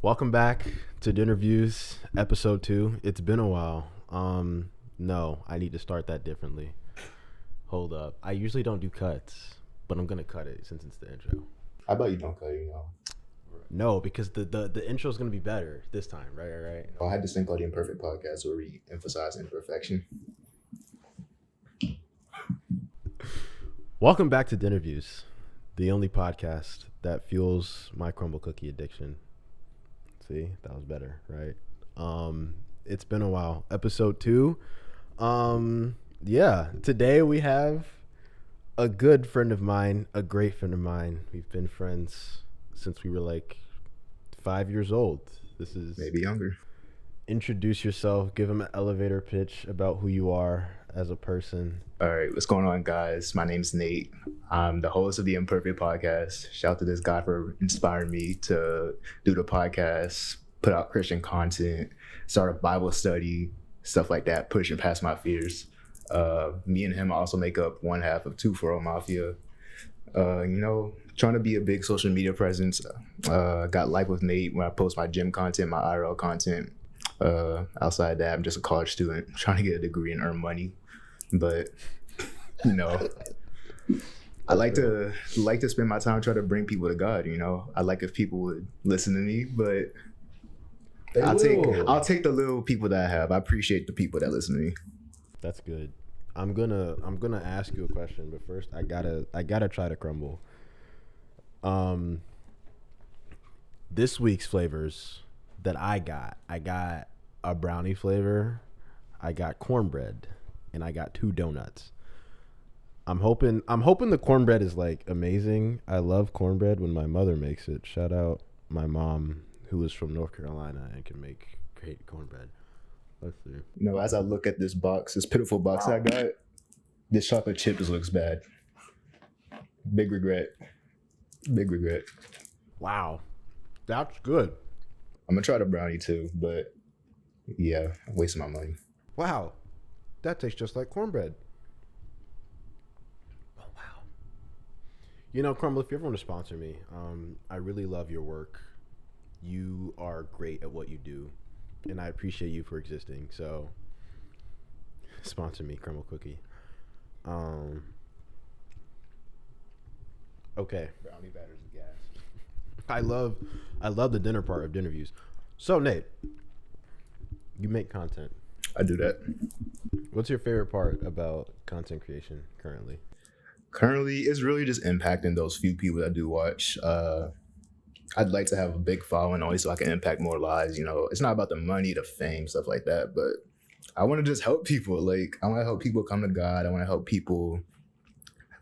Welcome back to Dinnerviews, episode 2. It's been a while. No, I need to start that differently. Hold up. I usually don't do cuts, but I'm gonna cut it since it's the intro. How about you don't cut it, No, because the intro is gonna be better this time, right? I had this thing called the Imperfect Podcast where we emphasize imperfection. Welcome back to Dinnerviews, the only podcast that fuels my Crumbl cookie addiction. See, that was better, right? It's been a while. Episode 2. Today we have a good friend of mine, a great friend of mine. We've been friends since we were like 5 years old. This is Maybe younger. Introduce yourself, give him an elevator pitch about who you are as a person. All right, what's going on, guys? My name's Nate. I'm the host of the Imperfect Podcast. Shout out to this guy for inspiring me to do the podcast, put out Christian content, start a Bible study, stuff like that, pushing past my fears. Me and him also make up one half of 240 Mafia. Trying to be a big social media presence. Got Life with Nate when I post my gym content, my IRL content. Outside that, I'm just a college student trying to get a degree and earn money. But I like to spend my time trying to bring people to God. I like if people would listen to me, but I'll take the little people that I have. I appreciate the people that listen to me. That's good. I'm gonna ask you a question, but first I gotta try to Crumbl. This week's flavors that I got a brownie flavor, I got cornbread, and I got 2 donuts. I'm hoping the cornbread is like amazing. I love cornbread when my mother makes it. Shout out my mom, who is from North Carolina and can make great cornbread. Let's see. As I look at this pitiful box I got, this chocolate chip just looks bad. Big regret. Wow, that's good. I'm gonna try the brownie too, but yeah, I'm wasting my money. Wow, that tastes just like cornbread. Oh wow. Crumbl, if you ever want to sponsor me, I really love your work. You are great at what you do, and I appreciate you for existing. So, sponsor me, Crumbl Cookie. Okay. Brownie batters and gas. I love the dinner part of Dinnerviews. So Nate, you make content. I do that. What's your favorite part about content creation currently? Currently, it's really just impacting those few people that do watch. I'd like to have a big following only so I can impact more lives. It's not about the money, the fame, stuff like that, but I want to just help people. I want to help people come to God. I want to help people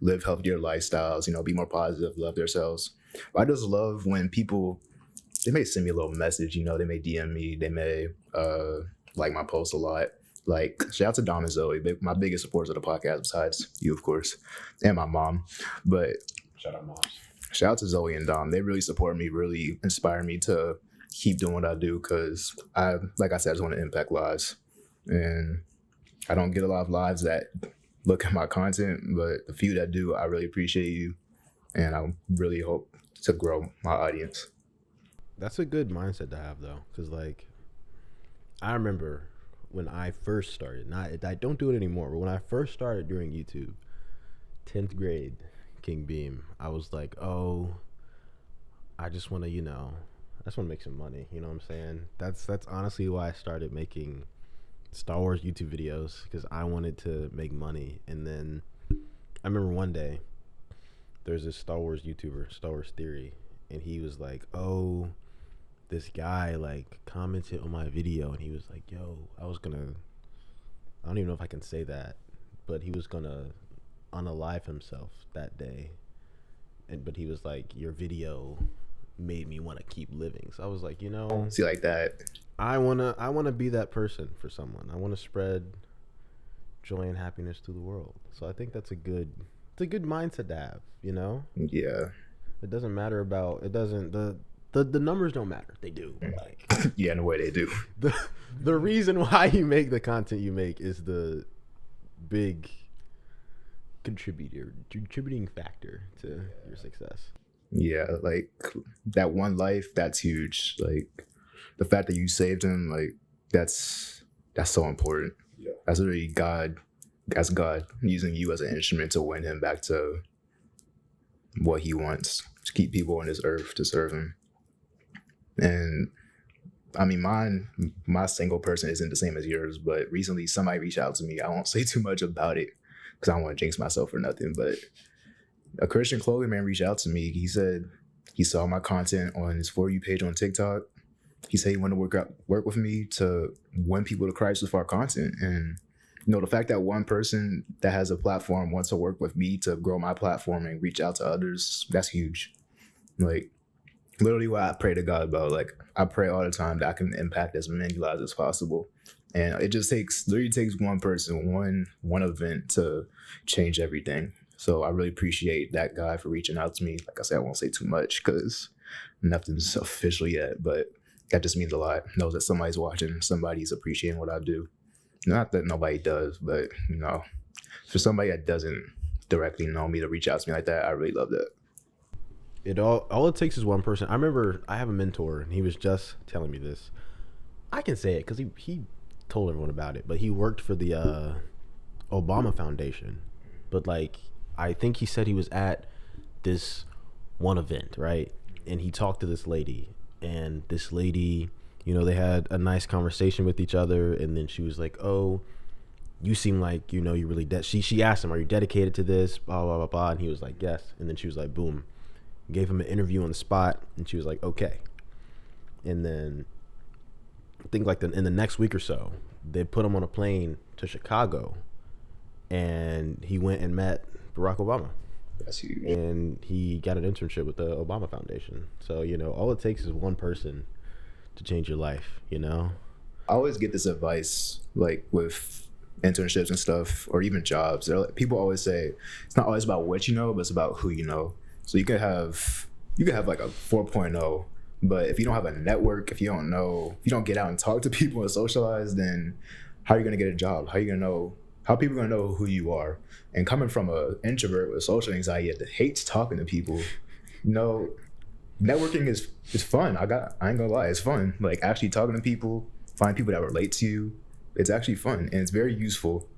live healthier lifestyles, be more positive, love themselves. But I just love when people, they may send me a little message, they may DM me, they may like my posts a lot. Shout out to Dom and Zoe, my biggest supporters of the podcast, besides you, of course, and my mom. But Shout out moms. Shout out to Zoe and Dom. They really support me, really inspire me to keep doing what I do because like I said, I just want to impact lives. And I don't get a lot of lives that look at my content, but the few that do, I really appreciate you. And I really hope to grow my audience. That's a good mindset to have, though, because I remember when I first started. I don't do it anymore, but when I first started doing YouTube, 10th grade, King Beam, I was like, oh, I just want to, make some money. You know what I'm saying? That's honestly why I started making Star Wars YouTube videos, because I wanted to make money. And then I remember one day there's this Star Wars YouTuber, Star Wars Theory, and he was like, oh, this guy commented on my video, and he was like, yo, I don't even know if I can say that, but he was gonna unalive himself that day. But he was like, your video made me want to keep living. So I was like, See, like that. I wanna be that person for someone. I want to spread joy and happiness to the world. So I think it's a good mindset to have, Yeah. It doesn't matter about, the numbers don't matter. They do. Yeah, in a way they do. The reason why you make the content you make is the big contributing factor to your success. Yeah, that one life, that's huge. the fact that you saved him, like that's so important. Yeah. That's really God. That's God using you as an instrument to win him back to what he wants, to keep people on this earth to serve him. And I mean, my single person isn't the same as yours, but recently somebody reached out to me. I won't say too much about it because I don't want to jinx myself or nothing, but a Christian clothing man reached out to me. He said he saw my content on his For You page on TikTok. He said he wanted to work with me to win people to Christ with our content. And the fact that one person that has a platform wants to work with me to grow my platform and reach out to others, that's huge. Like, literally what I pray to God about. Like, I pray all the time that I can impact as many lives as possible. And it just literally takes one person, one event to change everything. So I really appreciate that guy for reaching out to me. Like I said, I won't say too much because nothing's official yet, but that just means a lot. Knows that somebody's watching, somebody's appreciating what I do. Not that nobody does, but for somebody that doesn't directly know me to reach out to me like that, I really love that. It all it takes is one person. I remember I have a mentor, and he was just telling me this. I can say it because he told everyone about it, but he worked for the Obama Foundation. But like, I think he said he was at this one event, right? And he talked to this lady, and this lady, they had a nice conversation with each other, and then she was like, "Oh, you seem like you're really she asked him, "Are you dedicated to this?" Blah blah blah blah, and he was like, "Yes." And then she was like, "Boom." Gave him an interview on the spot, and she was like, "Okay." And then I think like in the next week or so, they put him on a plane to Chicago, and he went and met Barack Obama. That's huge. And he got an internship with the Obama Foundation. So all it takes is one person to change your life. I always get this advice, like with internships and stuff, or even jobs. People always say it's not always about what you know, but it's about who you know. So you could have like a 4.0, but if you don't have a network, if you don't get out and talk to people and socialize, then how are you gonna get a job? How people gonna know who you are? And coming from an introvert with social anxiety that hates talking to people, networking is fun. I ain't gonna lie, it's fun. Like actually talking to people, find people that relate to you. It's actually fun and it's very useful.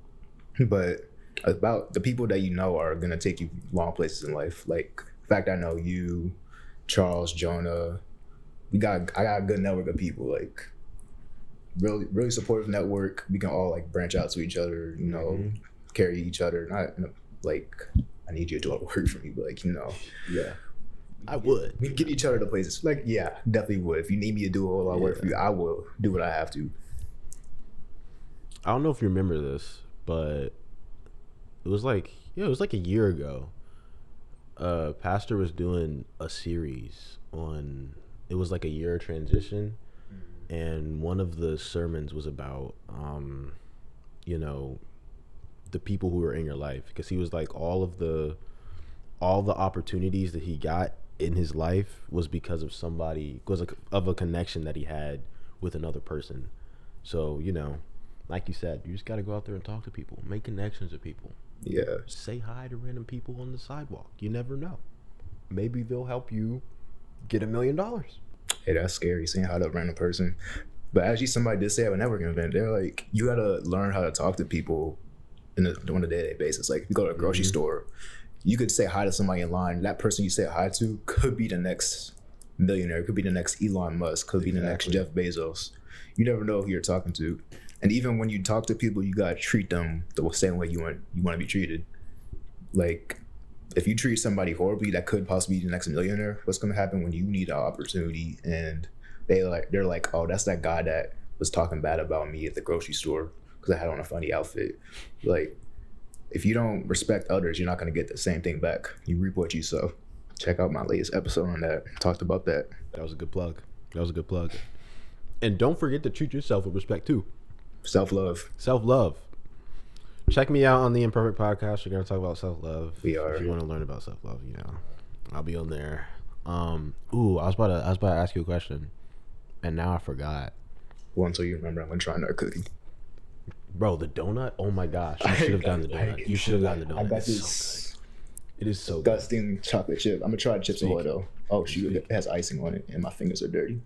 But about the people that are gonna take you long places in life. Like the fact I know you, Charles, Jonah, I got a good network of people, like really, really supportive network. We can all like branch out to each other, carry each other. Not like I need you to do all the work for me, but like, Yeah. I would. We can get each other to places. Like, yeah, definitely would. If you need me to do a whole lot of work for you, I will do what I have to. I don't know if you remember this, but it was like a year ago. Pastor was doing a series on, it was like a year transition, and one of the sermons was about the people who were in your life, because he was like all the opportunities that he got in his life was because of a connection that he had with another person. So like you said, you just got to go out there and talk to people, make connections with people. Yeah. Say hi to random people on the sidewalk. You never know. Maybe they'll help you get $1 million. Hey, that's scary, saying hi to a random person. But actually, somebody did say at a networking event, they're like, you got to learn how to talk to people on a day-to-day basis. Like, if you go to a grocery store, you could say hi to somebody in line. That person you say hi to could be the next millionaire, could be the next Elon Musk, could be the next Jeff Bezos. You never know who you're talking to. And even when you talk to people, you gotta treat them the same way you want to be treated. Like, if you treat somebody horribly, that could possibly be the next millionaire. What's gonna happen when you need an opportunity and they're like, oh, that's that guy that was talking bad about me at the grocery store because I had on a funny outfit. Like, if you don't respect others, you're not gonna get the same thing back. You reap what you sow. Check out my latest episode on that. Talked about that. That was a good plug. And don't forget to treat yourself with respect too. Self-love. Check me out on the Imperfect Podcast. We're going to talk about self-love. We are. If you want to learn about self-love, I'll be on there. I was about to ask you a question, and now I forgot. Well, until you remember, I'm going to try another cookie. Bro, the donut? Oh my gosh. You should have gotten the donut. You should have gotten the donut. I got this. this. It is so disgusting chocolate chip. I'm going to try the Chips Ahoy, though. Oh, shoot. It has icing on it, and my fingers are dirty.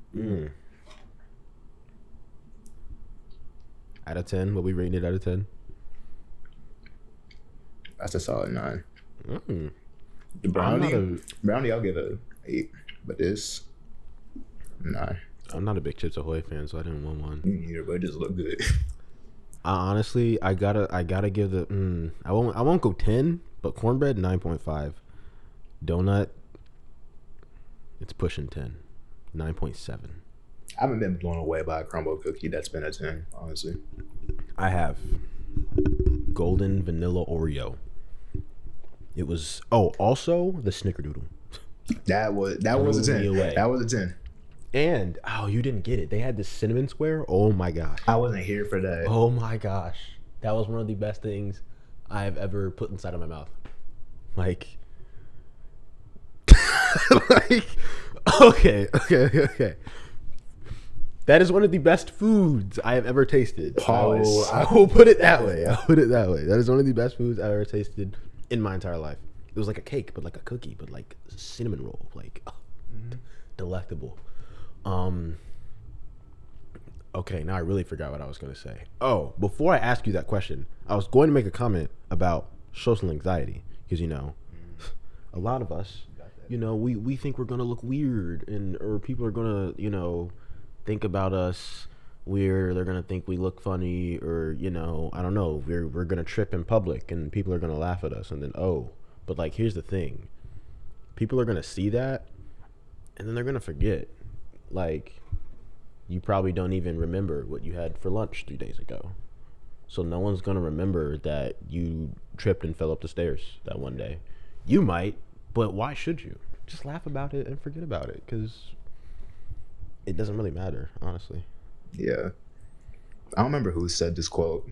Out of 10, what we rating it out of 10? That's a solid 9. Mm. The brownie, I'll give it an 8. But this, 9. I'm not a big Chips Ahoy fan, so I didn't want one. Me neither, but it just look good. Honestly, I gotta give the. I won't go 10, but cornbread 9.5. Donut, it's pushing 10, 9.7. I haven't been blown away by a Crumbl cookie that's been a 10, honestly. I have golden vanilla Oreo. It was also the Snickerdoodle. That was a 10. That was a 10. And you didn't get it. They had the cinnamon square. Oh my gosh. I wasn't here for that. Oh my gosh. That was one of the best things I have ever put inside of my mouth. Like okay. That is one of the best foods I have ever tasted. Pause. I will put it that way. That is one of the best foods I've ever tasted in my entire life. It was like a cake, but like a cookie, but like a cinnamon roll. Like, delectable. Okay, now I really forgot what I was going to say. Oh, before I ask you that question, I was going to make a comment about social anxiety. Because, a lot of us, we think we're going to look weird, or people are going to, think about us weird. They're going to think we look funny, or, I don't know, we're going to trip in public and people are going to laugh at us. And then, but like, here's the thing. People are going to see that and then they're going to forget. Like, you probably don't even remember what you had for lunch 3 days ago. So no one's going to remember that you tripped and fell up the stairs that one day. You might, but why should you? Just laugh about it and forget about it, because it doesn't really matter, honestly. Yeah. I don't remember who said this quote.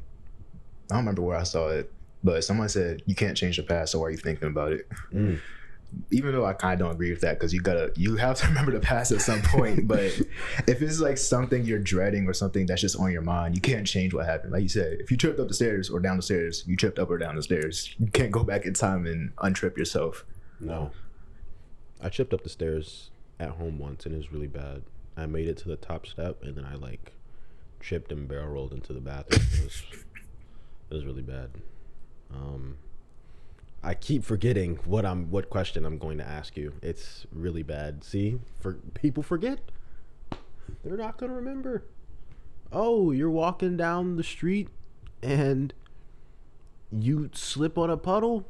I don't remember where I saw it, but someone said, you can't change the past, so why are you thinking about it? Even though I kind of don't agree with that, because you have to remember the past at some point. But if it's like something you're dreading or something that's just on your mind, you can't change what happened. Like you said, if you tripped up the stairs or down the stairs, you tripped up or down the stairs. You can't go back in time and untrip yourself. No. I tripped up the stairs at home once and it was really bad. I made it to the top step and then I tripped and barrel rolled into the bathroom. It was really bad. I keep forgetting what question I'm going to ask you. It's really bad. See, people forget. They're not gonna remember. Oh, you're walking down the street and you slip on a puddle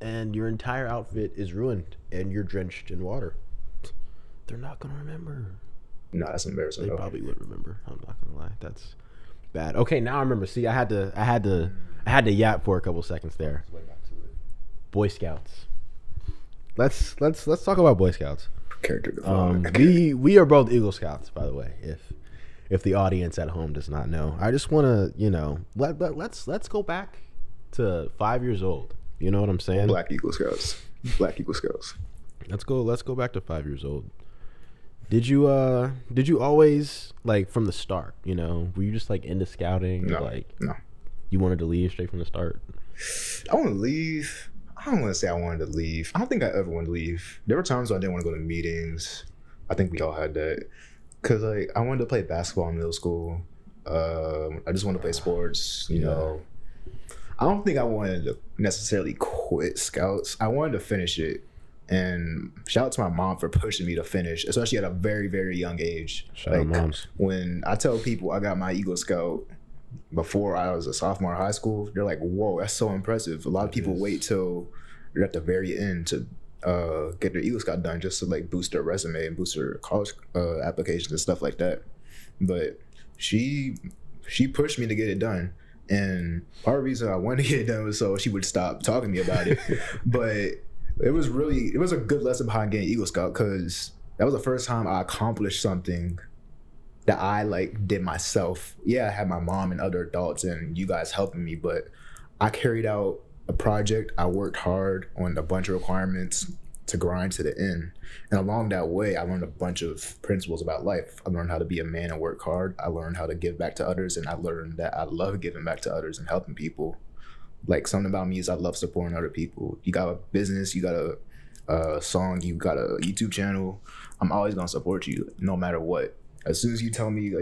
and your entire outfit is ruined and you're drenched in water. They're not gonna remember. No, that's embarrassing. They probably would remember. I'm not gonna lie. That's bad. Okay, now I remember. See, I had to yap for a couple seconds there. Boy Scouts. Let's talk about Boy Scouts. Character development. We are both Eagle Scouts, by the way. If the audience at home does not know, I just want to let's go back to 5 years old. You know what I'm saying? Black Eagle Scouts. Let's go back to 5 years old. Did you always, from the start, were you just into scouting? No. No. You wanted to leave straight from the start? I want to leave. I don't want to say I wanted to leave. I don't think I ever wanted to leave. There were times when I didn't want to go to meetings. I think we all had that. Because I wanted to play basketball in middle school. I just wanted to play sports, you know. I don't think I wanted to necessarily quit Scouts. I wanted to finish it. And shout out to my mom for pushing me to finish, especially at a very, very young age. Shout out moms. When I tell people I got my Eagle Scout before I was a sophomore in high school, they're like, whoa, that's so impressive. A lot of people wait till you're at the very end to get their Eagle Scout done just to boost their resume and boost their college applications and stuff like that. But she pushed me to get it done. And part of the reason I wanted to get it done was so she would stop talking to me about it. But it was a good lesson behind getting Eagle Scout, because that was the first time I accomplished something that I did myself. Yeah, I had my mom and other adults and you guys helping me, but I carried out a project. I worked hard on a bunch of requirements to grind to the end. And along that way, I learned a bunch of principles about life. I learned how to be a man and work hard. I learned how to give back to others, and I learned that I love giving back to others and helping people. Something about me is I love supporting other people. You got a business, you got a song, you got a YouTube channel. I'm always gonna support you no matter what. As soon as you tell me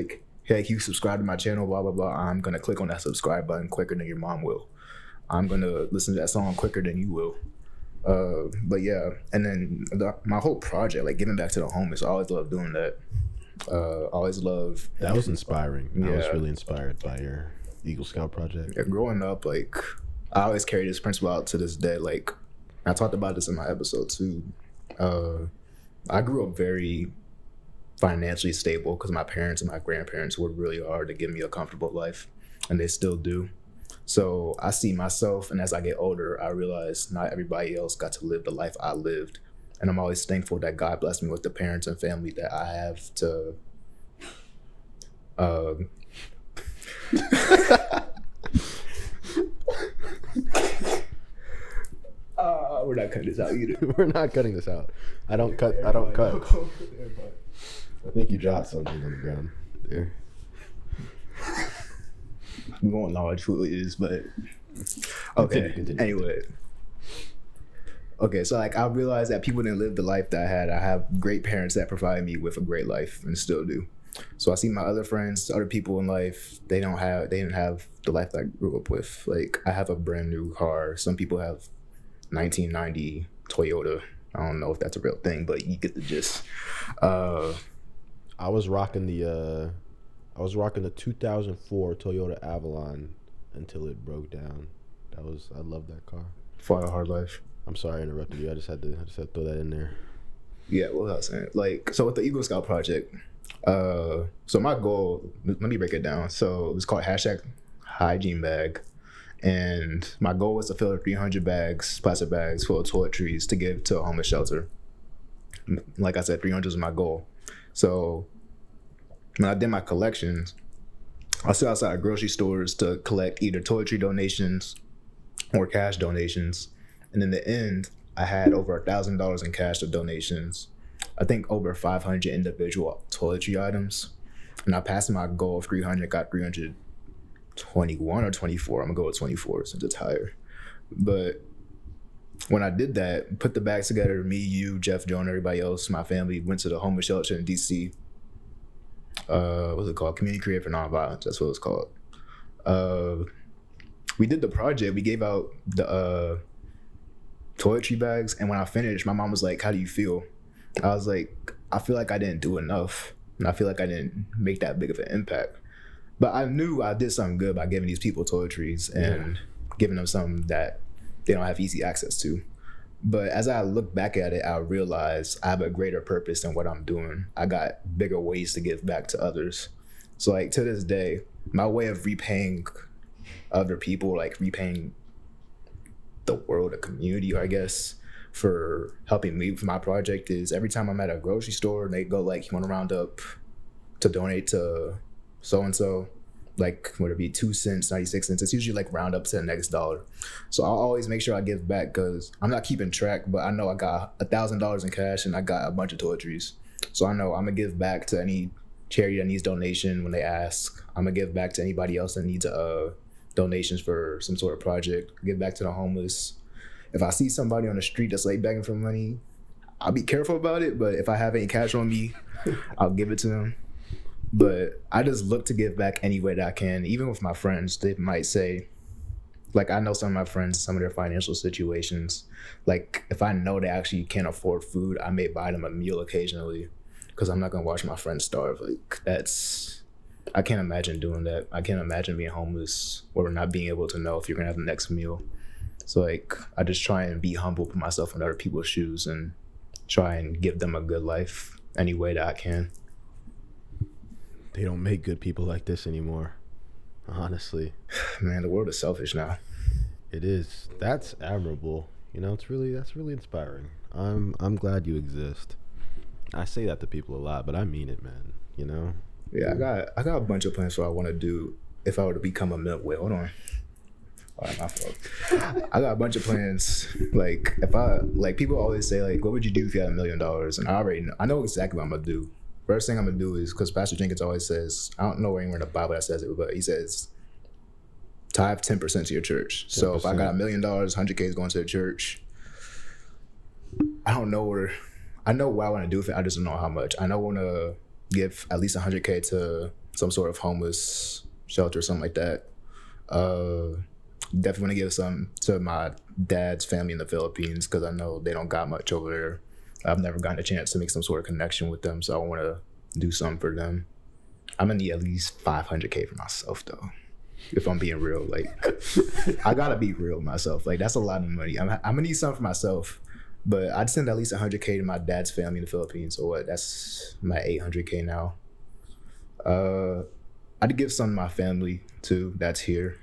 hey, can you subscribe to my channel, blah, blah, blah. I'm going to click on that subscribe button quicker than your mom will. I'm going to listen to that song quicker than you will. But yeah, and then my whole project, like giving back to the homeless, I always love doing that. Always love. That was inspiring. Yeah. I was really inspired by your Eagle Scout project. Yeah, growing up, like I always carry this principle out to this day. Like I talked about this in my episode too. I grew up very financially stable because my parents and my grandparents worked really hard to give me a comfortable life, and they still do. So I see myself, and as I get older, I realize not everybody else got to live the life I lived. And I'm always thankful that God blessed me with the parents and family that I have to we're not cutting this out either. We're not cutting this out. I don't cut. I think you dropped something on the ground there. I'm going large who it is, but okay. Continue. Anyway. Okay, so like I realized that people didn't live the life that I had. I have great parents that provided me with a great life and still do. So I see my other friends, other people in life, they didn't have the life that I grew up with. Like I have a brand new car. Some people have 1990 Toyota. I don't know if that's a real thing, but you get the gist. I was rocking the 2004 Toyota Avalon until it broke down. I love that car. Fought a hard life. I'm sorry I interrupted you. I just had to throw that in there. Yeah, what was I saying? Like, so with the Eagle Scout project, so my goal, let me break it down. So it was called #HygieneBag. And my goal was to fill 300 plastic bags full of toiletries to give to a homeless shelter. Like I said, 300 was my goal. So when I did my collections, I stood outside grocery stores to collect either toiletry donations or cash donations. And in the end, I had over $1,000 in cash of donations. I think over 500 individual toiletry items. And I passed my goal of 300, got 321 or 24. I'm gonna go with 24 since it's higher. But when I did that, put the bags together, me, you, Jeff, Joan, everybody else, my family, went to the homeless shelter in DC. What's it called? Community Creative for Nonviolence. That's what it's called. We did the project. We gave out the toiletry bags, and when I finished, my mom was like, "How do you feel?" I was like, "I feel like I didn't do enough, and I feel like I didn't make that big of an impact." But I knew I did something good by giving these people toiletries and giving them something that they don't have easy access to. But as I look back at it, I realize I have a greater purpose than what I'm doing. I got bigger ways to give back to others. So like to this day, my way of repaying other people, like repaying the world, the community, I guess, for helping me with my project is every time I'm at a grocery store and they go like, "You want to round up to donate to so-and-so?" Like would it be 2 cents, 96 cents? It's usually like round up to the next dollar. So I'll always make sure I give back because I'm not keeping track, but I know I got $1,000 in cash and I got a bunch of toiletries. So I know I'm gonna give back to any charity that needs donation when they ask. I'm gonna give back to anybody else that needs donations for some sort of project. Give back to the homeless. If I see somebody on the street that's like begging for money, I'll be careful about it. But if I have any cash on me, I'll give it to them. But I just look to give back any way that I can. Even with my friends, they might say, like I know some of my friends, some of their financial situations. Like if I know they actually can't afford food, I may buy them a meal occasionally because I'm not gonna watch my friends starve. Like I can't imagine doing that. I can't imagine being homeless or not being able to know if you're gonna have the next meal. So like I just try and be humble, put myself in other people's shoes and try and give them a good life any way that I can. They don't make good people like this anymore, honestly. Man, the world is selfish now. It is. That's admirable. You know, that's really inspiring. I'm glad you exist. I say that to people a lot, but I mean it, man. You know? Yeah, I got a bunch of plans for what I want to do if I were to become a milk. Hold on. All right, my fault. I got a bunch of plans. Like if people always say like, what would you do if you had $1 million? And I know exactly what I'm gonna do. First thing I'm gonna do is, because Pastor Jenkins always says, I don't know anywhere in the Bible that says it, but he says, tithe 10% to your church. 10%. So if I got $1 million, 100K is going to the church. I don't know I know what I want to do with it. I just don't know how much. I know I want to give at least 100K to some sort of homeless shelter, something like that. Definitely want to give some to my dad's family in the Philippines because I know they don't got much over there. I've never gotten a chance to make some sort of connection with them, so I want to do something for them. I'm gonna need at least $500K for myself though. If I'm being real, like I gotta be real with myself. Like that's a lot of money. I'm gonna need something for myself, but I'd send at least 100K to my dad's family in the Philippines. So what? That's my 800K now. I'd give some to my family too. That's here.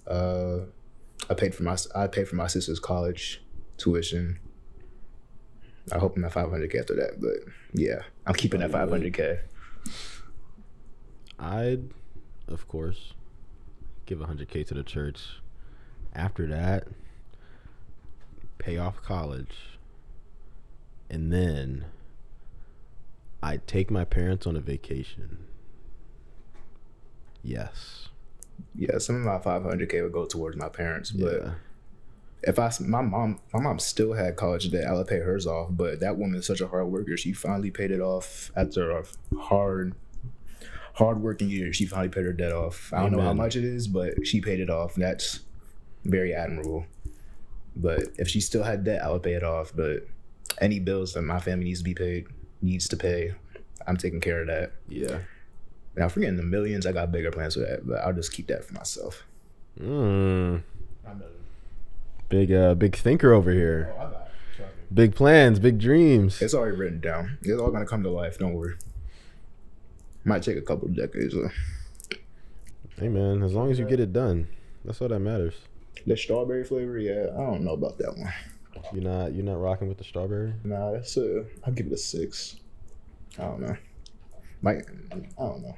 I paid for my sister's college tuition. I hope I'm at 500K after that, but yeah, I'm keeping that 500K. I'd, of course, give 100K to the church. After that, pay off college. And then I'd take my parents on a vacation. Yes. Yeah, some of my 500K would go towards my parents, but Yeah. if my mom still had college debt, I would pay hers off. But that woman is such a hard worker. She finally paid it off after a hard working year. She finally paid her debt off. I don't know how much it is, but she paid it off. That's very admirable. But if she still had debt, I would pay it off. But any bills that my family needs to pay, I'm taking care of that. Yeah. Now, forgetting the millions, I got bigger plans for that, but I'll just keep that for myself. Big thinker over here. Oh, I got it. Trust me. Big plans, big dreams. It's already written down. It's all gonna come to life. Don't worry. Might take a couple of decades. Hey man, as long as you get it done, that's all that matters. The strawberry flavor, yeah, I don't know about that one. You're not rocking with the strawberry? Nah, I'll give it a 6. I don't know. I don't know.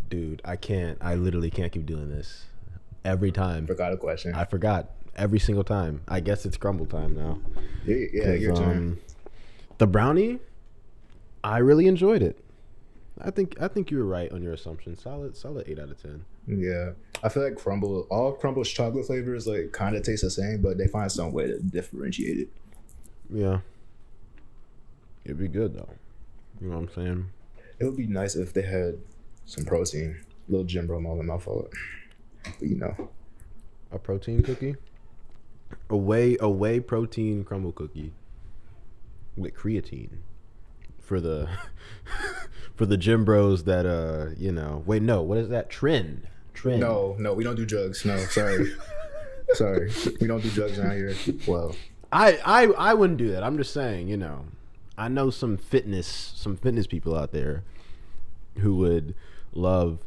Dude, I literally can't keep doing this. Every time. Forgot a question. I forgot. Every single time. I guess it's Crumbl time now. Yeah, your turn. The brownie, I really enjoyed it. I think you were right on your assumption. Solid 8 out of 10. Yeah. I feel like all Crumbl's chocolate flavors like kind of taste the same, but they find some way to differentiate it. Yeah. It'd be good though. You know what I'm saying? It would be nice if they had some protein. Little Jim Bro moment, my fault. But you know. A protein cookie? A whey protein crumble cookie with creatine for the for the gym bros that wait, no, what is that? Trend. No, we don't do drugs. No, sorry. Sorry. We don't do drugs around here. Well, I wouldn't do that. I'm just saying, I know some fitness people out there who would love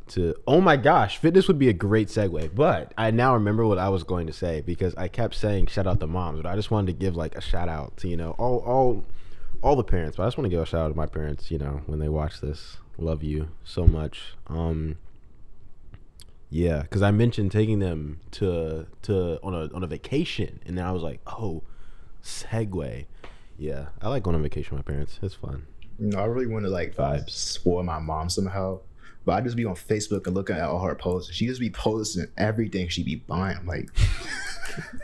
to. Oh my gosh, fitness would be a great segue. But I now remember what I was going to say because I kept saying shout out to moms, but I just wanted to give like a shout out to all the parents. But I just want to give a shout out to my parents. When they watch this, love you so much. Yeah, because I mentioned taking them on a vacation, and then I was like, oh, segue. Yeah, I like going on vacation with my parents. It's fun. I really want to vibes. Spoil my mom somehow, but I just be on Facebook and looking at all her posts. She just be posting everything she be buying. I'm like,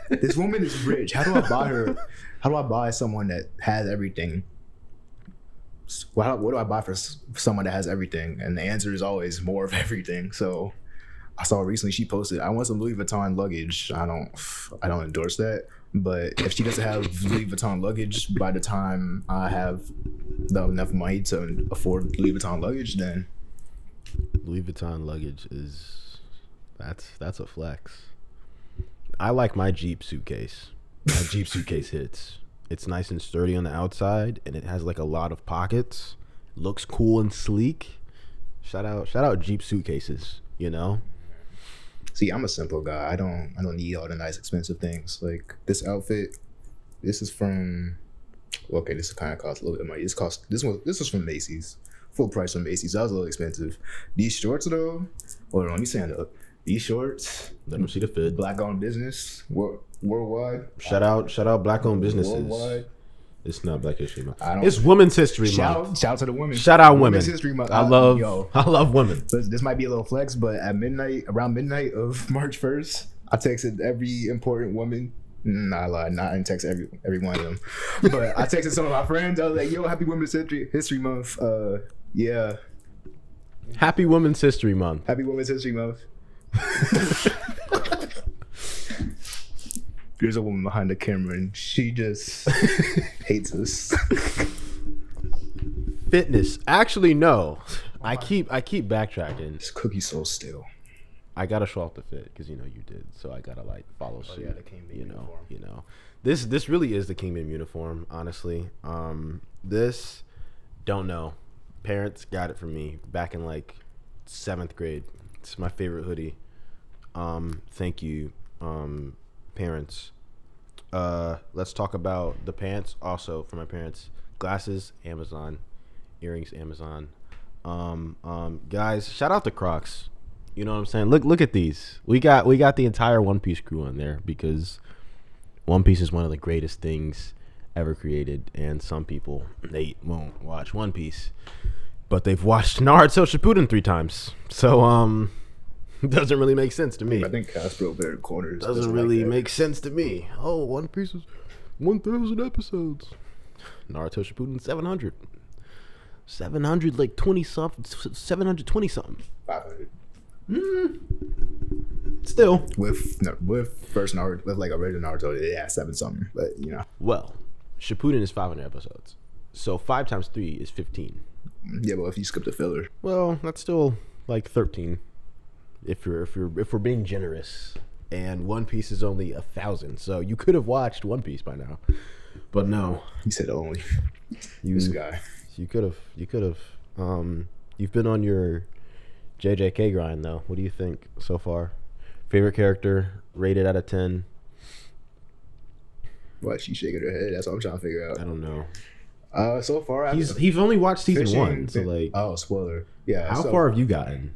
this woman is rich. How do I buy her? How do I buy someone that has everything? What do I buy for someone that has everything? And the answer is always more of everything. So I saw recently she posted, I want some Louis Vuitton luggage. I don't endorse that. But if she doesn't have Louis Vuitton luggage by the time I have enough money to afford Louis Vuitton luggage, then Louis Vuitton luggage that's a flex. I like my Jeep suitcase. My Jeep suitcase hits. It's nice and sturdy on the outside, and it has like a lot of pockets. Looks cool and sleek. Shout out Jeep suitcases. See, I'm a simple guy. I don't need all the nice expensive things. Like this outfit, this is from this kind of cost a little bit of money. This was from Macy's. Full price from Macy's. That was a little expensive. These shorts though, hold on, let me stand up. These shorts, let them see the fit. Black owned business, worldwide. Shout out black owned businesses. Worldwide. It's not Black History Month. It's Women's History Month. Shout out to the women. Shout out women. Women's History Month. I love women. This might be a little flex, but around midnight of March 1st, I texted every important woman. Nah, I lied. Not and text every one of them, but I texted some of my friends. I was like, "Yo, happy Women's History Month." Yeah, Happy Women's History Month. Happy Women's History Month. There's a woman behind the camera and she just hates us. Fitness. Actually, no. I keep backtracking. This cookie's so still. I gotta show off the fit because you did, so I gotta like follow suit. Yeah, the King Beam uniform. This really is the King Beam uniform. Honestly, this don't know. Parents got it for me back in like 7th grade. It's my favorite hoodie. Thank you, parents. Let's talk about the pants. Also for my parents, glasses, Amazon, earrings, Amazon. Guys, shout out to Crocs. You know what I'm saying? Look at these. We got the entire One Piece crew on there because One Piece is one of the greatest things ever created, and some people they won't watch One Piece, but they've watched Naruto Shippuden 3 times. So it doesn't really make sense to me. I think Castro Bear Corners Doesn't really make sense to me. Oh, One Piece is 1,000 episodes. Naruto Shippuden 700 like 20 something, 720 something. 500. Still, with first Naruto, with like original Naruto, yeah, 7 something. But well, Shippuden is 500 episodes, so 5 times 3 is 15. yeah. But if you skip the filler, Well, that's still like 13. If we're being generous, and One Piece is only 1,000, so you could have watched One Piece by now, but no, he said only. This guy. you could have. You've been on your JJK grind though. What do you think so far? Favorite character, rated out of 10? What, she's shaking her head? That's what I'm trying to figure out. I don't know. So far, He's only watched season 1, so like, oh, spoiler. Yeah. how far have you gotten?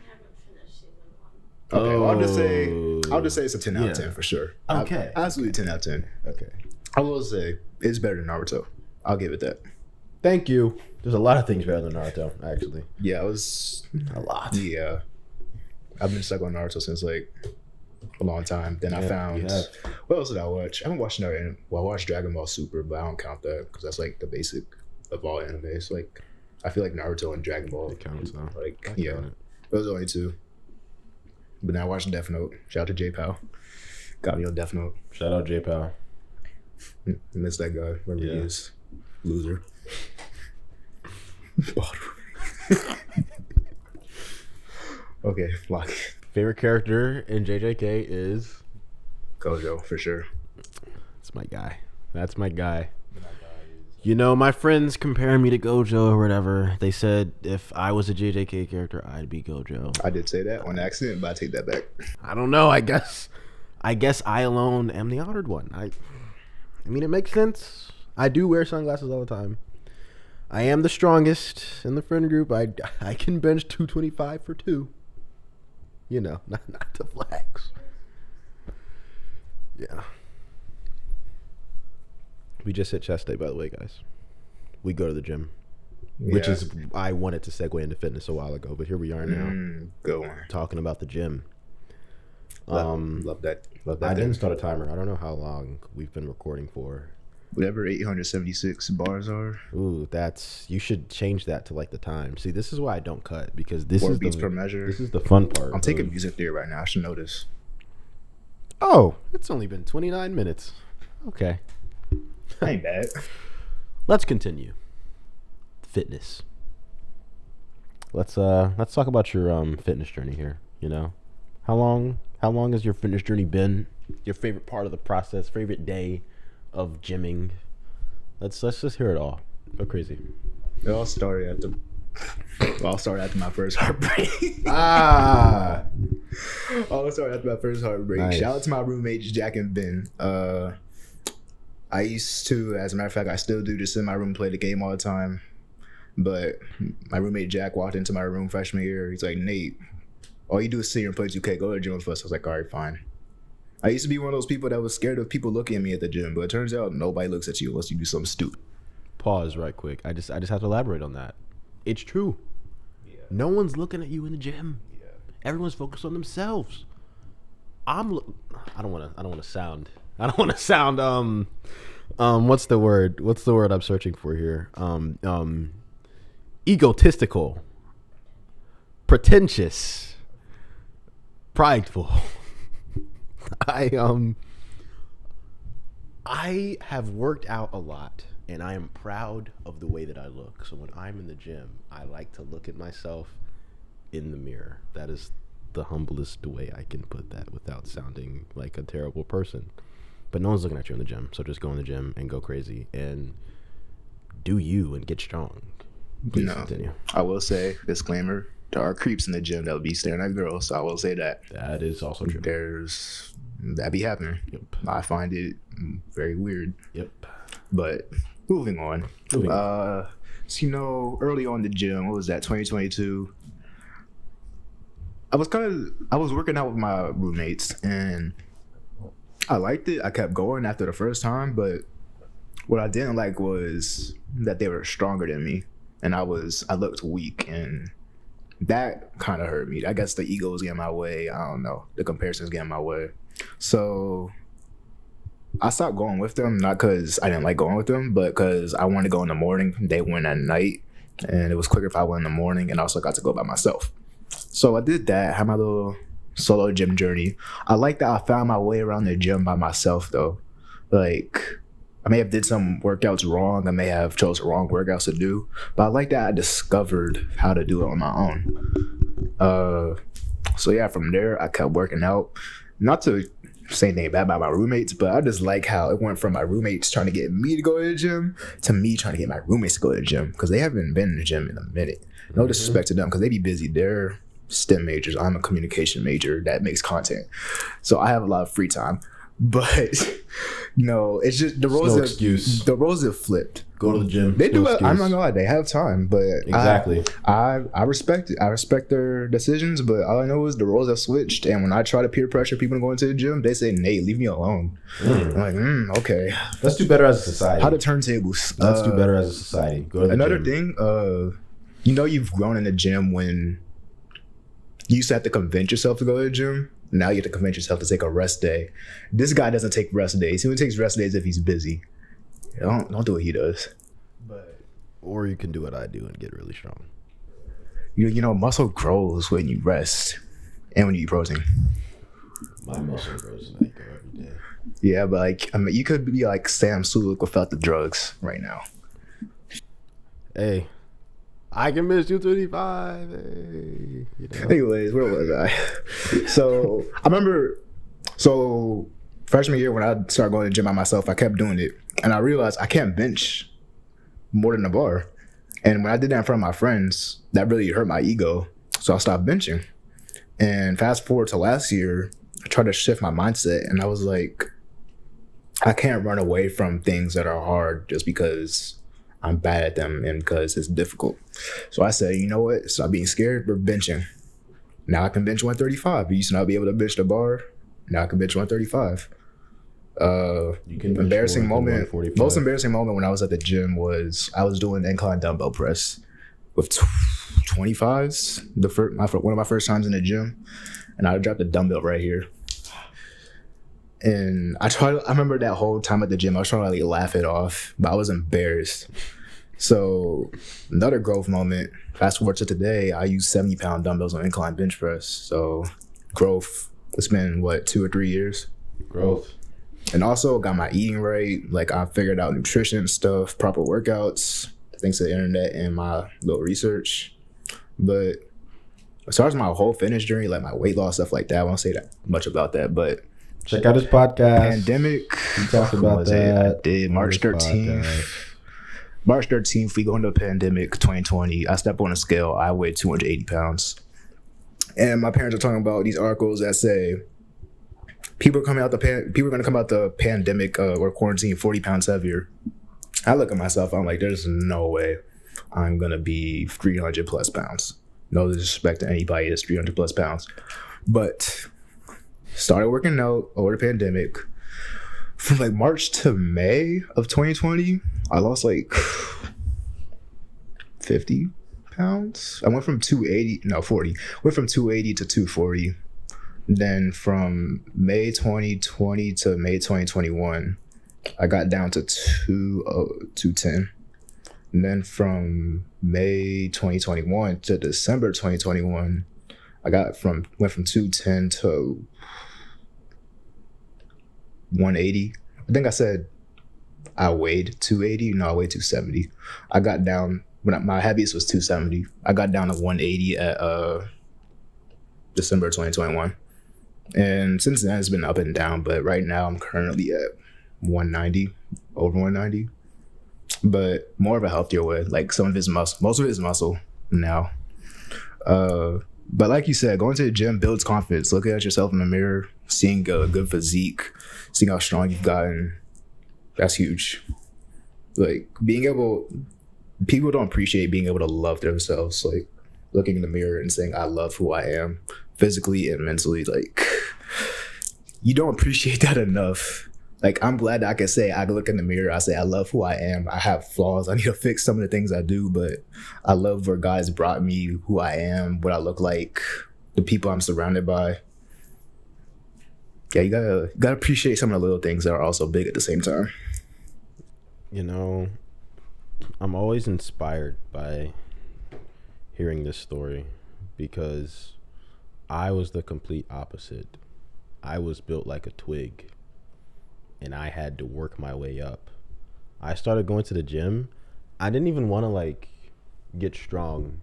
I haven't finished season 1. Okay, well, I'll just say it's a 10 out of 10 for sure. Okay. Absolutely 10 out of 10. Okay. I will say it's better than Naruto. I'll give it that. Thank you. There's a lot of things better than Naruto, actually. Yeah, it was A lot. Yeah. I've been stuck on Naruto since like a long time. Then I found what else did I watch? I haven't watched Naruto. Well, I watched Dragon Ball Super, but I don't count that because that's like the basic of all anime. It's like I feel like Naruto and Dragon Ball. It counts though. Like I yeah, count it. those are only 2. But now I watched Death Note. Shout out to J Pow. Got me on Death Note. Shout out J-Pow. Miss that guy. Wherever he is. Loser. Okay, lock. Favorite character in JJK is Gojo for sure. That's my guy. That's my guy. My friends comparing me to Gojo or whatever. They said if I was a JJK character, I'd be Gojo. I did say that on accident, but I take that back. I don't know. I guess I alone am the honored one. I mean, it makes sense. I do wear sunglasses all the time. I am the strongest in the friend group. I can bench 225 for 2. Not to flex. Yeah. We just hit chest day, by the way, guys. We go to the gym, which is I wanted to segue into fitness a while ago, but here we are now. Good one. Talking about the gym. Love that. I didn't start a timer. I don't know how long we've been recording for. Whatever 876 bars are. Ooh, you should change that to like the time. See, this is why I don't cut because this 4 is beats per measure. This is the fun part. I'm taking music theory right now. I should know this. Oh, it's only been 29 minutes. Okay. Ain't bad. Let's continue. Fitness. Let's talk about your fitness journey here. How long has your fitness journey been? Your favorite part of the process, favorite day of gymming. Let's just hear it all. Go crazy. It all started after my first heartbreak. Ah. All started after my first heartbreak. Nice. Shout out to my roommates Jack and Ben. I used to, as a matter of fact, I still do, just sit in my room, play the game all the time. But my roommate Jack walked into my room freshman year. He's like, Nate, all you do is sit here and play 2K. Go to the gym with us. I was like, all right, fine. I used to be one of those people that was scared of people looking at me at the gym, but it turns out nobody looks at you unless you do something stupid. Pause right quick. I just have to elaborate on that. It's true. Yeah. No one's looking at you in the gym. Yeah. Everyone's focused on themselves. I don't want to sound. What's the word I'm searching for here? Egotistical. pretentious, prideful. I have worked out a lot, and I am proud of the way that I look. So when I'm in the gym, I like to look at myself in the mirror. That is the humblest way I can put that without sounding like a terrible person. But no one's looking at you in the gym, so just go in the gym and go crazy and do you and get strong. Please continue. I will say, disclaimer, there are creeps in the gym that will be staring at girls, so I will say that. That is also true. That be happening. Yep. I find it very weird. Yep. But moving on. So, early on in the gym, what was that, 2022? I was working out with my roommates, and I liked it. I kept going after the first time, but what I didn't like was that they were stronger than me, and I looked weak, and that kind of hurt me. I guess the ego was getting my way. I don't know. The comparisons getting my way. So I stopped going with them, not because I didn't like going with them, but because I wanted to go in the morning. They went at night, and it was quicker if I went in the morning, and I also got to go by myself. So I did that, had my little solo gym journey. I like that I found my way around the gym by myself, though. Like, I may have did some workouts wrong. I may have chose the wrong workouts to do, but I like that I discovered how to do it on my own. So yeah, from there, I kept working out. Not to say anything bad about my roommates, but I just like how it went from my roommates trying to get me to go to the gym to me trying to get my roommates to go to the gym, because they haven't been in the gym in a minute. No disrespect to them, because they be busy. They're STEM majors. I'm a communication major that makes content, so I have a lot of free time. But it's just the roles have flipped. Go to the gym. They do. I'm not gonna lie. They have time, but exactly. I respect it. I respect their decisions, but all I know is the roles have switched. And when I try to peer pressure people to go into the gym, they say, "Nate, leave me alone." I'm like, okay. Let's do better as a society. How to turntables. Let's do better as a society. Go to the another gym. thing. You've grown in the gym when you used to have to convince yourself to go to the gym. Now you have to convince yourself to take a rest day. This guy doesn't take rest days. He only takes rest days if he's busy. Don't do what he does. Or you can do what I do and get really strong. Muscle grows when you rest and when you eat protein. My muscle grows when I go every day. Yeah, but you could be like Sam Sulek without the drugs right now. Hey, I can miss 225. Hey, Anyways, where was I? So I remember, freshman year when I started going to the gym by myself, I kept doing it, and I realized I can't bench more than a bar. And when I did that in front of my friends, that really hurt my ego. So I stopped benching. And fast forward to last year, I tried to shift my mindset, and I was like, I can't run away from things that are hard just because I'm bad at them and because it's difficult. So I said, you know what? Stop being scared. We're benching. Now I can bench 135. You used to not be able to bench the bar. Now I can bench 135. You can embarrassing moment. Most embarrassing moment when I was at the gym was I was doing incline dumbbell press with 25s. One of my first times in the gym, and I dropped a dumbbell right here. And I remember that whole time at the gym, I was trying to like laugh it off, but I was embarrassed. So another growth moment, fast forward to today, I use 70-pound dumbbells on incline bench press. So growth, it's been 2 or 3 years? Growth. And also got my eating right. Like I figured out nutrition stuff, proper workouts, thanks to the internet and my little research. But as far as my whole fitness journey, like my weight loss, stuff like that, I won't say that much about that, but check out his podcast. Pandemic. We talked about that. I did March 13th. March 13th, we go into a pandemic, 2020. I step on a scale. I weigh 280 pounds. And my parents are talking about these articles that say people are going to come out the pandemic or quarantine 40 pounds heavier. I look at myself. I'm like, there's no way I'm going to be 300 plus pounds. No disrespect to anybody that's 300 plus pounds. But started working out over the pandemic. From like March to May of 2020, I lost like 50 pounds. I went from 40. Went from 280 to 240. Then from May 2020 to May 2021, I got down to 210. And then from May 2021 to December 2021, I went from 210 to 180. I think I said I weighed 280. No, I weighed 270. I got down when my heaviest was 270. I got down to 180 at December 2021. And since then it's been up and down, but right now I'm currently at 190, over 190. But more of a healthier way. Like some of his muscle, most of it is muscle now. But like you said, going to the gym builds confidence. Looking at yourself in the mirror, seeing a good physique, seeing how strong you've gotten, that's huge. Like people don't appreciate being able to love themselves. Like looking in the mirror and saying, I love who I am, physically and mentally. Like you don't appreciate that enough. Like, I'm glad that I can say, I can look in the mirror, I say, I love who I am. I have flaws. I need to fix some of the things I do, but I love where God has brought me, who I am, what I look like, the people I'm surrounded by. Yeah, you gotta appreciate some of the little things that are also big at the same time. You know, I'm always inspired by hearing this story because I was the complete opposite. I was built like a twig. And I had to work my way up. I started going to the gym. I didn't even want to like get strong.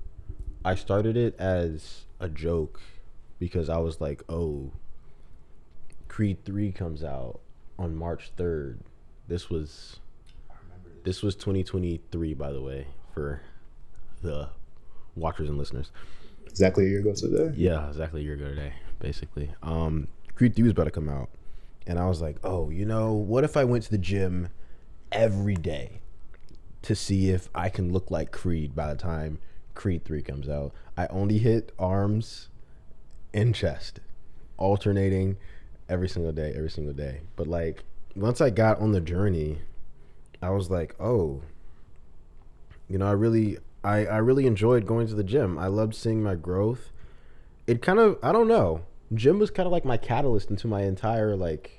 I started it as a joke because I was like, oh, Creed 3 comes out on March 3rd. This was 2023, by the way, for the watchers and listeners. Exactly a year ago today. Yeah, exactly a year ago today, basically. Creed 3 was about to come out. And I was like, oh, you know, what if I went to the gym every day to see if I can look like Creed by the time Creed 3 comes out? I only hit arms and chest, alternating every single day. But like, once I got on the journey, I was like, oh, you know, I really enjoyed going to the gym. I loved seeing my growth. It kind of, I don't know, gym was kind of like my catalyst into my entire like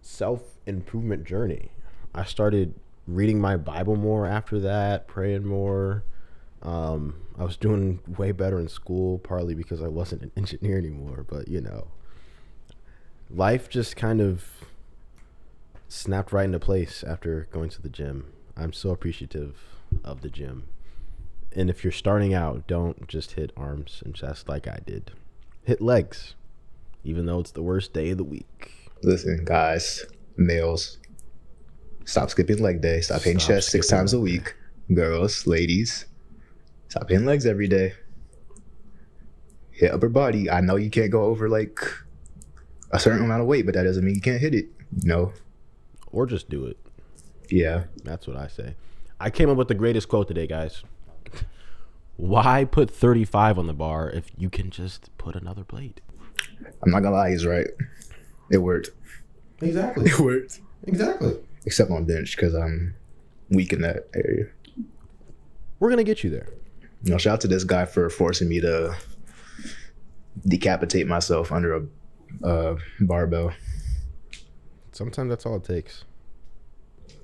self-improvement journey. I started reading my Bible more after that, praying more. I was doing way better in school, partly because I wasn't an engineer anymore, but you know, life just kind of snapped right into place after going to the gym. I'm so appreciative of the gym. And if you're starting out, don't just hit arms and chest like I did. Hit legs, even though it's the worst day of the week. Listen, guys, males, stop skipping leg day. Stop hitting chest 6 times a week. Girls, ladies, stop hitting legs every day. Hit upper body. I know you can't go over like a certain amount of weight, but that doesn't mean you can't hit it, you know? Or just do it. Yeah. That's what I say. I came up with the greatest quote today, guys. Why put 35 on the bar if you can just put another plate? I'm not gonna lie, he's right. It worked. Exactly. It worked. Exactly. Except on bench, because I'm weak in that area. We're going to get you there. You know, shout out to this guy for forcing me to decapitate myself under a barbell. Sometimes that's all it takes.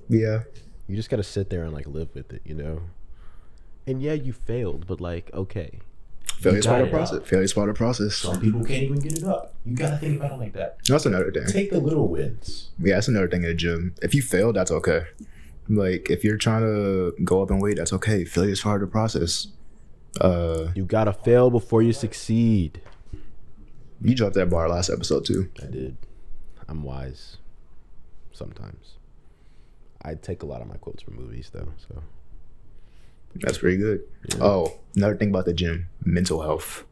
Yeah. You just got to sit there and like live with it, you know? And yeah, you failed, but like, okay. Failure's part of the process. Failure's part of the process. Some people can't even get it up. You got to think about it like that. That's another thing. Take the little wins. Yeah, that's another thing in the gym. If you fail, that's okay. Like, if you're trying to go up in weight, that's okay. Failure's part of the process. You got to fail before you succeed. You dropped that bar last episode, too. I did. I'm wise. Sometimes. I take a lot of my quotes from movies, though, so. That's pretty good. Yeah. Oh, another thing about the gym, mental health.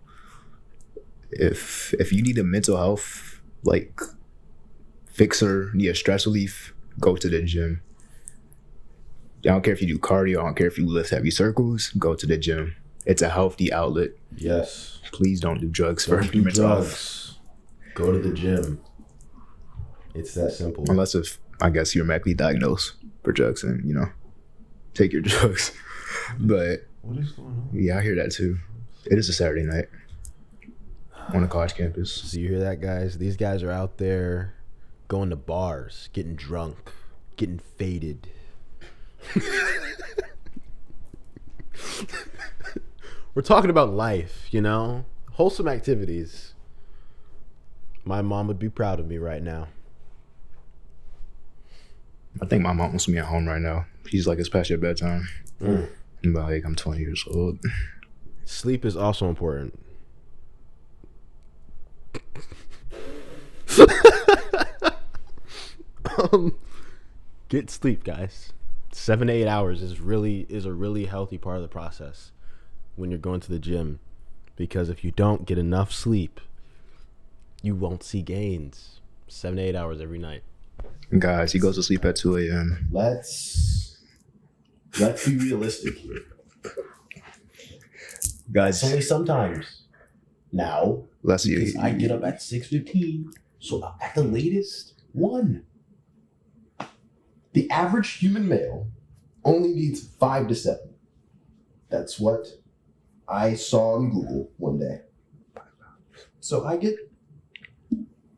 If you need a mental health like fixer, need a stress relief, go to the gym. I don't care if you do cardio, I don't care if you lift heavy circles, go to the gym. It's a healthy outlet. Yes. Please don't do drugs for mental drugs. Go to the gym. It's that simple. Unless if I guess you're medically diagnosed for drugs and, you know, take your drugs. But what is going on? Yeah, I hear that too. It is a Saturday night on a college campus. So you hear that, guys? These guys are out there going to bars, getting drunk, getting faded. We're talking about life, you know? wholesome activities. My mom would be proud of me right now. I think my mom wants me at home right now. She's like, it's past your bedtime. I'm like, I'm 20 years old. Sleep is also important. Get sleep, guys. 7 to 8 hours is a really healthy part of the process when you're going to the gym, because if you don't get enough sleep, you won't see gains. 7 to 8 hours every night. Guys, he goes to sleep at 2 a.m. Let's be realistic here. Guys, It's only sometimes. Now, let's see. because I get up at 6:15, so at the latest 1. The average human male only needs 5 to 7. That's what I saw on Google one day. So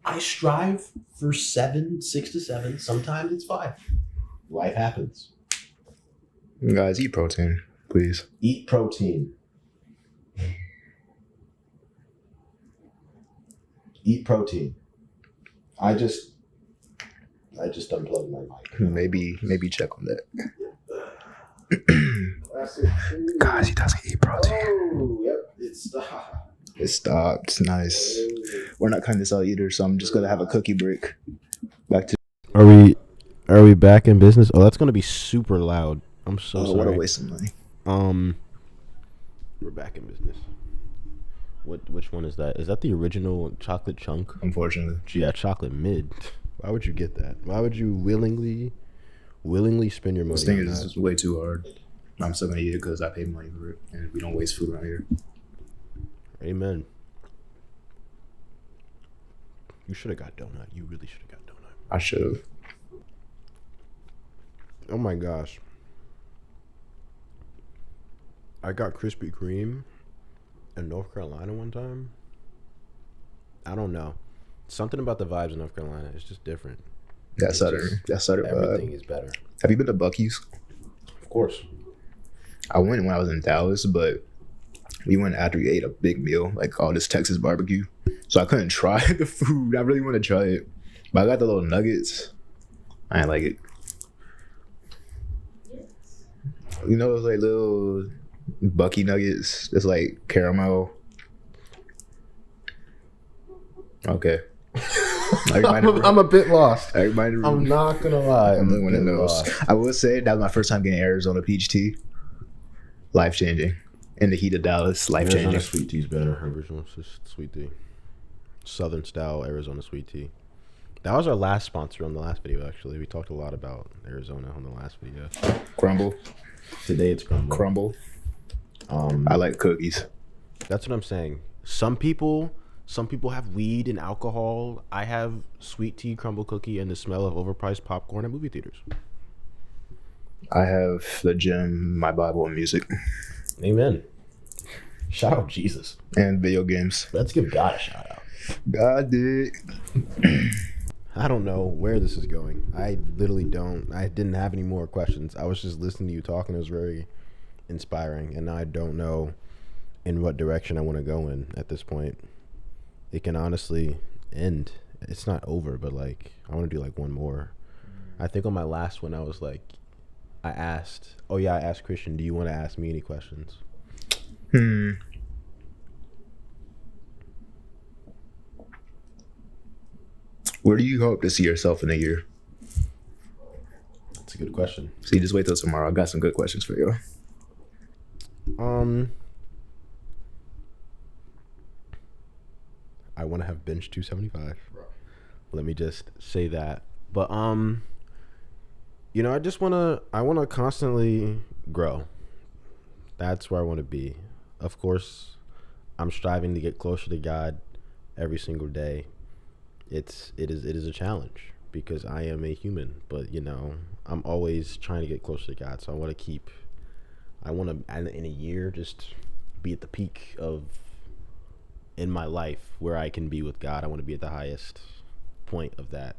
I strive for 6 to 7. Sometimes it's 5. Life happens. Guys, eat protein, please. Eat protein. Eat protein. I just unplugged my mic. Maybe check on that. Guys, he doesn't eat protein. Oh, yep, it stopped. It stopped. Nice. We're not cutting this out either, so I'm just gonna have a cookie break. Back to. Are we back in business? Oh, that's gonna be super loud. I'm so sorry. What a waste of money. We're back in business. Which one is that? Is that the original chocolate chunk? Unfortunately. Yeah, chocolate mid. Why would you get that? Why would you willingly spend your money? This thing on is that? just way too hard. I'm still gonna eat it because I paid money for it, and we don't waste food around here. Amen. You should have got donut. You really should have got donut. I should have. Oh my gosh. I got Krispy Kreme in North Carolina one time. I don't know. Something about the vibes in North Carolina is just different. That's Southern. Everything is better. Have you been to Buc-ee's? Of course. I went when I was in Dallas, but we went after we ate a big meal, like all this Texas barbecue. So I couldn't try the food. I really want to try it. But I got the little nuggets. I ain't like it. You know those like little Bucky nuggets? It's like caramel. Okay. I'm a bit lost. Everybody in the room. I'm not gonna lie. I'm the a one that bit knows. lost. I will say that was my first time getting Arizona peach tea. Life changing. In the heat of Dallas, life changing. Arizona sweet tea is better. Original sweet tea. Southern style Arizona sweet tea. That was our last sponsor on the last video, actually. We talked a lot about Arizona on the last video. Crumbl. Today it's Crumbl. I like cookies. That's what I'm saying. Some people have weed and alcohol. I have sweet tea, Crumbl cookie, and the smell of overpriced popcorn at movie theaters. I have the gym, my Bible, and music. Amen. Shout out Jesus. And video games. Let's give God a shout out. God did. I don't know where this is going. I literally don't. I didn't have any more questions. I was just listening to you talk, and it was very inspiring. And I don't know in what direction I want to go in at this point. It can honestly end. It's not over, but like I want to do like one more. I think on my last one, I was like, I asked Christian, do you want to ask me any questions? Where do you hope to see yourself in a year? That's a good question. See, just wait till tomorrow. I got some good questions for you. I want to have bench 275. Let me just say that. But I want to constantly grow. That's where I want to be. Of course, I'm striving to get closer to God every single day. It is a challenge because I am a human, but I'm always trying to get closer to God. So I want to in a year just be at the peak of in my life where I can be with God. I want to be at the highest point of that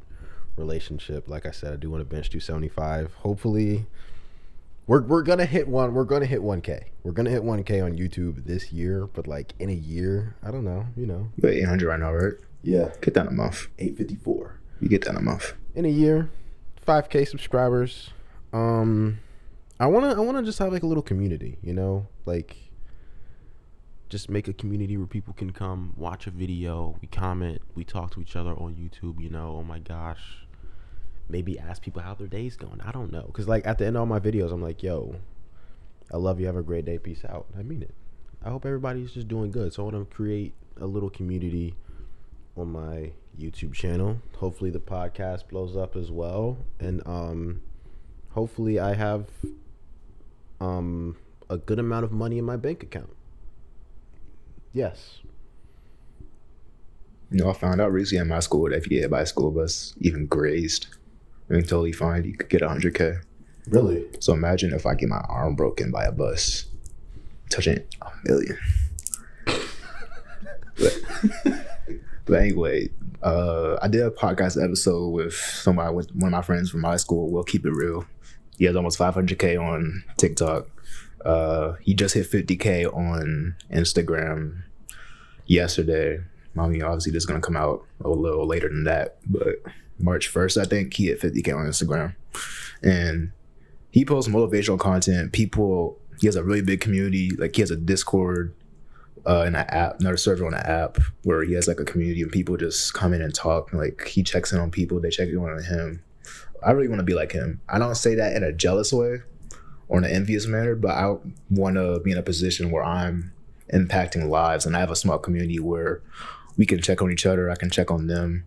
relationship. Like I said, I do want to bench 275. Hopefully We're gonna hit one. We're gonna hit 1K. We're gonna hit 1K on YouTube this year. But like in a year, I don't know. You know. You're 800 right now, right? Yeah. Get that in a month. 854. You get that in a month. In a year, 5K subscribers. I wanna just have like a little community. You know, like just make a community where people can come watch a video. We comment. We talk to each other on YouTube. You know. Oh my gosh. Maybe ask people how their day's going. I don't know. Because, like, at the end of all my videos, I'm like, yo, I love you. Have a great day. Peace out. I mean it. I hope everybody's just doing good. So I want to create a little community on my YouTube channel. Hopefully the podcast blows up as well. And hopefully I have a good amount of money in my bank account. Yes. You know, I found out recently at my school that if you get hit by a school bus, even grazed, I mean, totally fine, you could get 100K. Really? So imagine if I get my arm broken by a bus, touching $1 million. but anyway, I did a podcast episode with one of my friends from my school. We'll keep it real. He has almost 500K on TikTok. He just hit 50K on Instagram yesterday. I mean, obviously this is gonna come out a little later than that, but March 1st, I think he hit 50K on Instagram, and he posts motivational content. He has a really big community. Like he has a Discord, and an app, another server on an app where he has like a community of people just come in and talk. Like he checks in on people, they check in on him. I really want to be like him. I don't say that in a jealous way or in an envious manner, but I want to be in a position where I'm impacting lives and I have a small community where we can check on each other. I can check on them.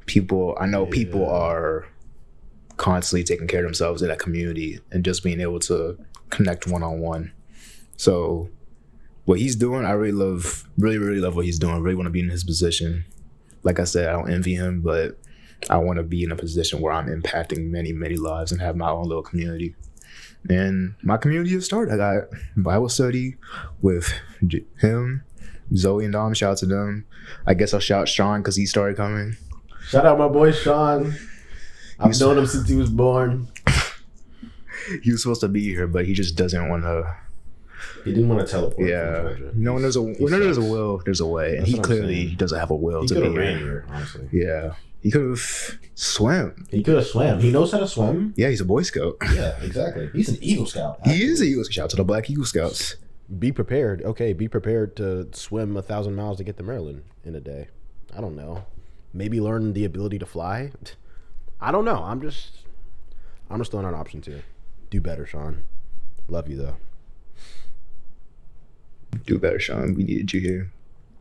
People are constantly taking care of themselves in that community and just being able to connect one-on-one. So what he's doing, I really love what he's doing. I really want to be in his position. Like I said, I don't envy him, but I want to be in a position where I'm impacting many, many lives and have my own little community. And my community has started. I got Bible study with him, Zoe and Dom. Shout out to them. I guess I'll shout Sean because he started coming. Shout out my boy Sean. I've known him since he was born. He was supposed to be here, but he just doesn't want to. He didn't want to teleport. Yeah. No, when there's a will, there's a way, and he clearly doesn't have a will to be here. Honestly. Yeah. He could have swam. He knows how to swim. Yeah, he's a Boy Scout. Yeah, exactly. He's an Eagle Scout. He is an Eagle Scout. Shout out to the Black Eagle Scouts. Be prepared. Okay, be prepared to swim 1,000 miles to get to Maryland in a day. I don't know. Maybe learn the ability to fly. I don't know. I'm just throwing out options here. Do better, Sean. Love you though. Do better, Sean. We needed you here.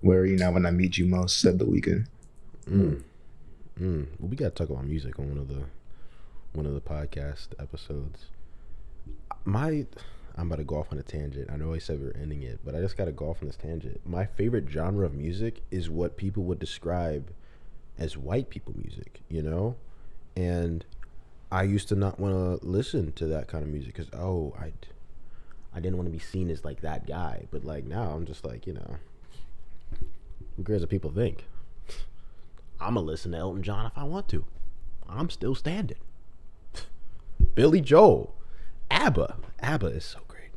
Where are you now when I meet you most? Said the weekend. Well, we gotta talk about music on one of the podcast episodes. I'm about to go off on a tangent. I know I said we were ending it, but I just gotta go off on this tangent. My favorite genre of music is what people would describe as white people music, you know? And I used to not want to listen to that kind of music because I didn't want to be seen as like that guy. But like now I'm just like, you know, who cares what people think? I'm going to listen to Elton John if I want to. I'm still standing. Billy Joel. ABBA. ABBA is so great.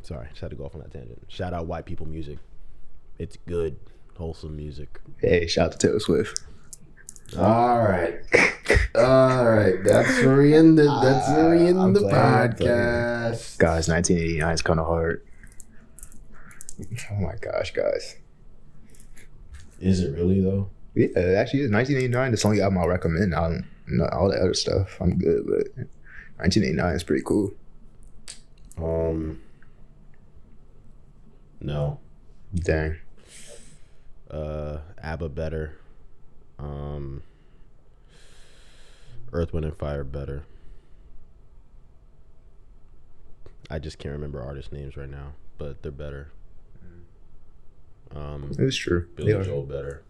Sorry, just had to go off on that tangent. Shout out white people music. It's good, wholesome music. Hey, shout out to Taylor Swift. All right. That's where we end the podcast. Guys, 1989 is kind of hard. Oh my gosh, guys. Is it really though? Yeah, it actually is. 1989, that's the only album I recommend. I don't know all the other stuff. I'm good, but 1989 is pretty cool. No. Dang. ABBA better. Earth, Wind, and Fire better. I just can't remember artist names right now, but they're better. It's true. Billy Joel better.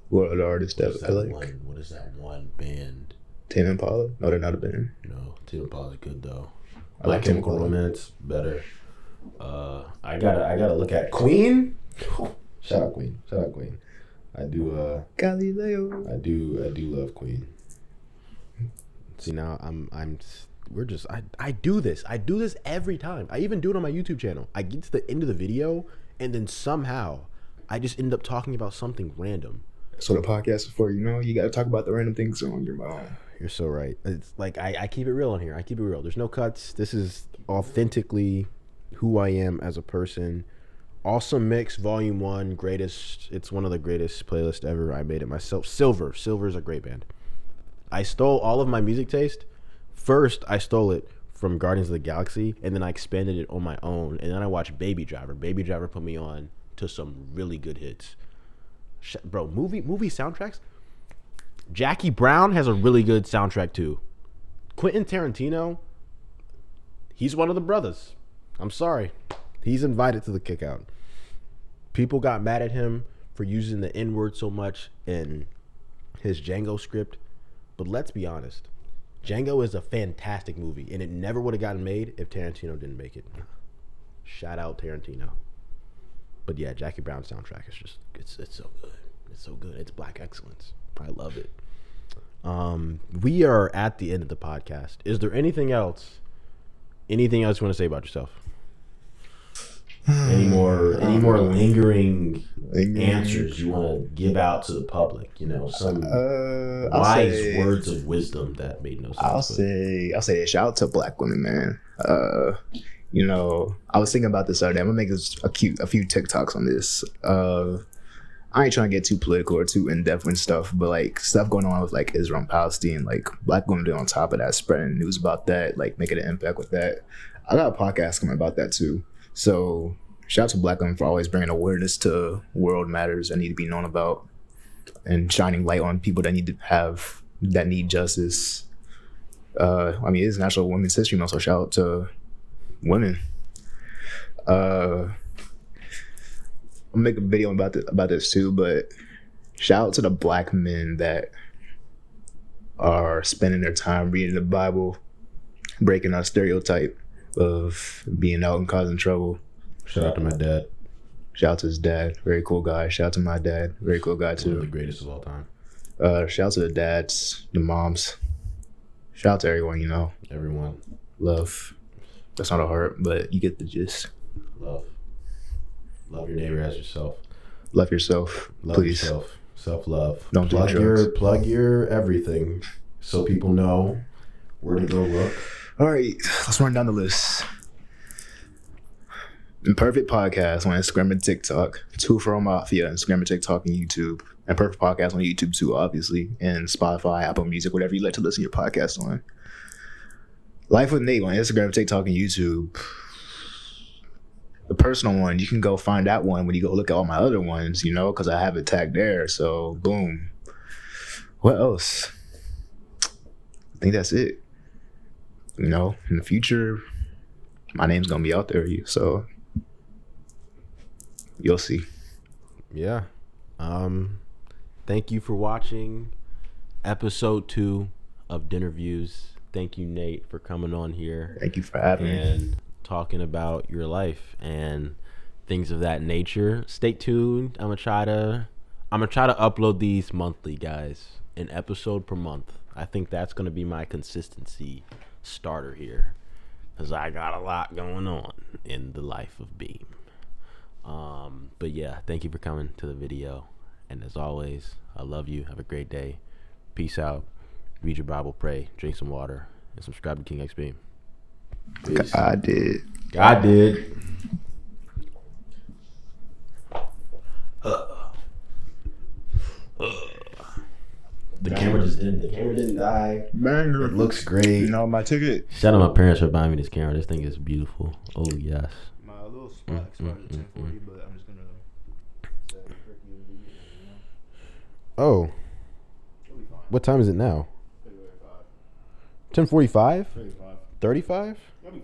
What other artists that I like? What is that one band? Tame Impala? No, they're not a band. No, Tame Impala's good though. I like Chemical Romance better. I gotta look at Queen. Shout out Queen. I do Galileo. I do love Queen. See now I do this. I do this every time. I even do it on my YouTube channel. I get to the end of the video and then somehow I just end up talking about something random. So the podcast is for, you got to talk about the random things on your mind. You're so right. It's like I keep it real on here. I keep it real. There's no cuts. This is authentically who I am as a person. Awesome Mix Volume 1, greatest. It's one of the greatest playlists ever. I made it myself. Silver's a great band. I stole all of my music taste. First, I stole it from Guardians of the Galaxy, and then I expanded it on my own. And then I watched Baby Driver. Baby Driver put me on to some really good hits. Bro, movie soundtracks. Jackie Brown has a really good soundtrack too. Quentin Tarantino, he's one of the brothers. I'm sorry. He's invited to the Kickout. People got mad at him for using the N-word so much in his Django script. But let's be honest. Django is a fantastic movie, and it never would have gotten made if Tarantino didn't make it. Shout out Tarantino. But yeah, Jackie Brown's soundtrack is just, it's so good. It's so good. It's black excellence. I love it. We are at the end of the podcast. Is there anything else you want to say about yourself? Any more lingering answers you want to give out to the public? Some wise words of wisdom that made no sense. I'll say shout out to Black women, man. I was thinking about this the other day. I'm gonna make a few TikToks on this. I ain't trying to get too political or too in-depth and stuff, but like stuff going on with like Israel and Palestine, like Black women doing on top of that, spreading news about that, like making an impact with that. I got a podcast coming about that too. So shout out to Black women for always bringing awareness to world matters that need to be known about and shining light on people that need justice. It's National Women's History Month, so shout out to women. I'll make a video about this too, but shout out to the Black men that are spending their time reading the Bible, breaking our stereotype of being out and causing trouble. Shout out to my dad. Shout out to his dad, very cool guy. Shout out to my dad, very cool guy too. One of the greatest of all time. Shout out to the dads, the moms. Shout out to everyone, Everyone. Love. That's not a heart, but you get the gist. Love your neighbor as yourself. Love yourself. Love please. yourself. Self-love. Don't do drugs. Plug your everything so people know where to go look. All right, let's run down the list. Imperfect Podcast on Instagram and TikTok. Two for All Mafia, Instagram and TikTok and YouTube. And Perfect Podcast on YouTube too, obviously. And Spotify, Apple Music, whatever you like to listen to your podcast on. Life with Nate on Instagram, TikTok, and YouTube. The personal one, you can go find that one when you go look at all my other ones, because I have it tagged there. So, boom. What else? I think that's it. In the future, my name's going to be out there, so you'll see. Yeah. Thank you for watching episode 2 of Dinnerviews. Thank you, Nate, for coming on here. Thank you for having me. And talking about your life and things of that nature. Stay tuned. I'm gonna try to upload these monthly, guys. An episode per month. I think that's gonna be my consistency starter here, because I got a lot going on in the life of Beam. But yeah, thank you for coming to the video. And as always, I love you. Have a great day. Peace out. Read your Bible, pray, drink some water, and subscribe to King X Beam. Peace. God did. The camera didn't die. Banger. It looks great. My ticket. Shout out my parents for buying me this camera. This thing is beautiful. Oh yes. My little spot expired at 10:40, but I'm just gonna set it for you. Oh. What time is it now? 10:45? 35? That'll be fine.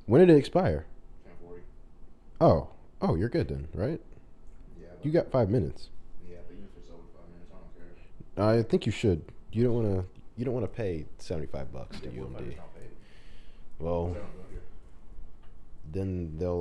When did it expire? 10:40. Oh, you're good then, right? Yeah. You got 5 minutes. Yeah, but even if it's over 5 minutes, I don't care. I think you should. You don't want to pay $75 to UMD. Well, then they'll